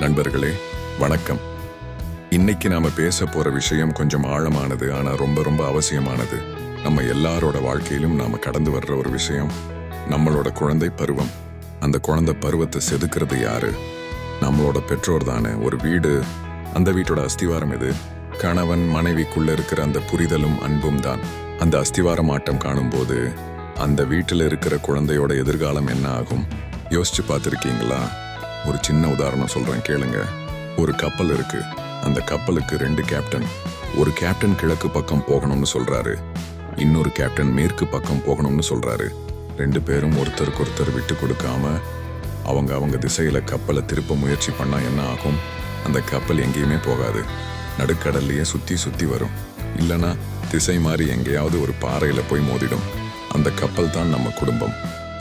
நண்பர்களே, வணக்கம். இன்னைக்கு நாம பேச போற விஷயம் கொஞ்சம் ஆழமானது, ஆனா ரொம்ப ரொம்ப அவசியமானது. நம்ம எல்லாரோட வாழ்க்கையிலும் நாம கடந்து வர்ற ஒரு விஷயம், நம்மளோட குழந்தை பருவம். அந்த குழந்தை பருவத்தை செதுக்கிறது யாரு? நம்மளோட பெற்றோர் தானே. ஒரு வீடு, அந்த வீட்டோட அஸ்திவாரம் எது? கணவன் மனைவிக்குள்ள இருக்கிற அந்த புரிதலும் அன்பும் தான். அந்த அஸ்திவாரம் ஆட்டம் காணும்போது அந்த வீட்டில் இருக்கிற குழந்தையோட எதிர்காலம் என்ன ஆகும்? யோசிச்சு பார்த்துருக்கீங்களா? ஒரு சின்ன உதாரணம் சொல்றேன், கேளுங்க. ஒரு கப்பல் இருக்கு. அந்த கப்பலுக்கு 2 கேப்டன். ஒரு கேப்டன் கிழக்கு பக்கம் போகணும்னு சொல்றாரு, இன்னொரு கேப்டன் மேற்கு பக்கம் போகணும்னு சொல்றாரு. 2 பேரும் ஒருத்தருக்கு ஒருத்தர் விட்டு கொடுக்காம அவங்க திசையில கப்பலை திருப்ப முயற்சி பண்ணா என்ன ஆகும்? அந்த கப்பல் எங்கேயுமே போகாது, நடுக்கடல்லையே சுத்தி சுத்தி வரும். இல்லனா திசை மாறி எங்கேயாவது ஒரு பாறையில போய் மோதிடும். அந்த கப்பல் தான் நம்ம குடும்பம்.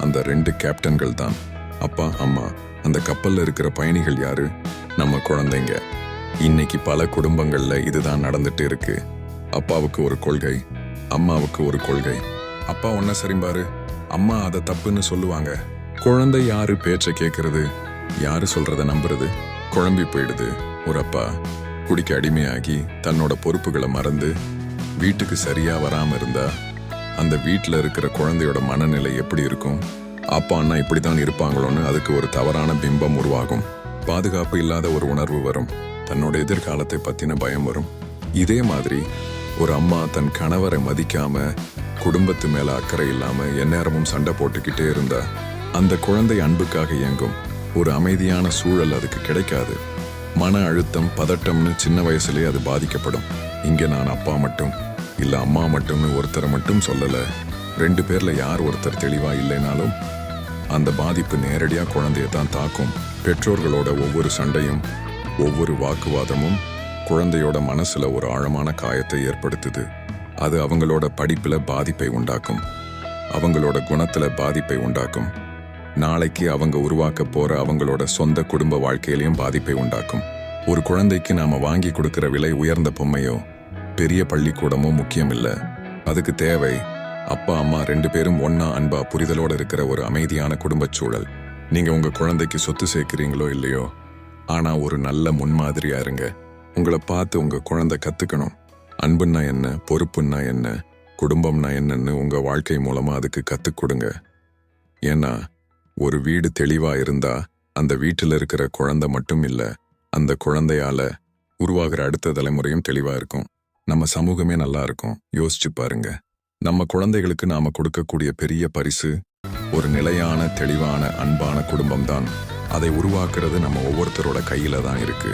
அந்த 2 கேப்டன்கள் தான் அப்பா அம்மா. அந்த கப்பல்ல இருக்கிற பயணிகள் யாரு? நம்ம குழந்தைங்க. இன்னைக்கு பல குடும்பங்கள்ல இதுதான் நடந்துட்டு இருக்கு. அப்பாவுக்கு ஒரு கொள்கை, அம்மாவுக்கு ஒரு கொள்கை. அப்பா ஒன்ன சரிம்பாரு, அம்மா அதை தப்புன்னு சொல்லுவாங்க. குழந்தை யாரு பேச்ச கேட்கறது, யாரு சொல்றத நம்புறது? குழம்பி போயிடுது. ஒரு அப்பா குடிக்க அடிமையாகி தன்னோட பொறுப்புகளை மறந்து வீட்டுக்கு சரியா வராம இருந்தா அந்த வீட்டுல இருக்கிற குழந்தையோட மனநிலை எப்படி இருக்கும்? அப்பா அண்ணா இப்படித்தான் இருப்பாங்களோன்னு அதுக்கு ஒரு தவறான பிம்பம் உருவாகும். பாதுகாப்பு இல்லாத ஒரு உணர்வு வரும். தன்னோட எதிர்காலத்தை பத்தின பயம் வரும். இதே மாதிரி ஒரு அம்மா தன் கணவரை மதிக்காம, குடும்பத்து மேல அக்கறை இல்லாம எந்நேரமும் சண்டை போட்டுக்கிட்டே இருந்தா அந்த குழந்தை அன்புக்காக இயங்கும். ஒரு அமைதியான சூழல் அதுக்கு கிடைக்காது. மன அழுத்தம், பதட்டம்னு சின்ன வயசுலயே அது பாதிக்கப்படும். இங்க நான் அப்பா மட்டும் இல்ல அம்மா மட்டும்னு ஒருத்தரை மட்டும் சொல்லல. 2 பேர்ல யார் ஒருத்தர் தெளிவா இல்லைனாலும் அந்த பாதிப்பு நேரடியா குழந்தைய தான் தாக்கும். பெற்றோர்களோட ஒவ்வொரு சண்டையும், ஒவ்வொரு வாக்குவாதமும் குழந்தையோட மனசுல ஒரு ஆழமான காயத்தை ஏற்படுத்துது. அது அவங்களோட படிப்புல பாதிப்பை உண்டாக்கும், அவங்களோட குணத்துல பாதிப்பை உண்டாக்கும். நாளைக்கு அவங்க உருவாக்க போற அவங்களோட சொந்த குடும்ப வாழ்க்கையிலையும் பாதிப்பை உண்டாக்கும். ஒரு குழந்தைக்கு நாம வாங்கி கொடுக்கிற விலை உயர்ந்த பொம்மையோ பெரிய பள்ளிக்கூடமோ முக்கியம் இல்ல. அதுக்கு தேவை அப்பா அம்மா 2 பேரும் ஒன்னா அன்பா புரிதலோட இருக்கிற ஒரு அமைதியான குடும்பச் சூழல். நீங்க உங்க குழந்தைக்கு சொத்து சேர்க்கிறீங்களோ இல்லையோ, ஆனா ஒரு நல்ல முன்மாதிரியா இருங்க. உங்களை பார்த்து உங்க குழந்தை கத்துக்கணும். அன்புன்னா என்ன, பொறுப்புன்னா என்ன, குடும்பம்னா என்னன்னு உங்க வாழ்க்கை மூலமா அதுக்கு கத்துக் கொடுங்க. ஏன்னா ஒரு வீடு தெளிவா இருந்தா அந்த வீட்டுல இருக்கிற குழந்தை மட்டும் இல்ல, அந்த குழந்தையால உருவாகிற அடுத்த தலைமுறையும் தெளிவா இருக்கும். நம்ம சமூகமே நல்லா இருக்கும். யோசிச்சு பாருங்க. நம்ம குழந்தைகளுக்கு நாம கொடுக்கக்கூடிய பெரிய பரிசு ஒரு நிலையான, தெளிவான, அன்பான குடும்பம்தான். அதை உருவாக்குறது நம்ம ஒவ்வொருத்தரோட கையில தான் இருக்கு.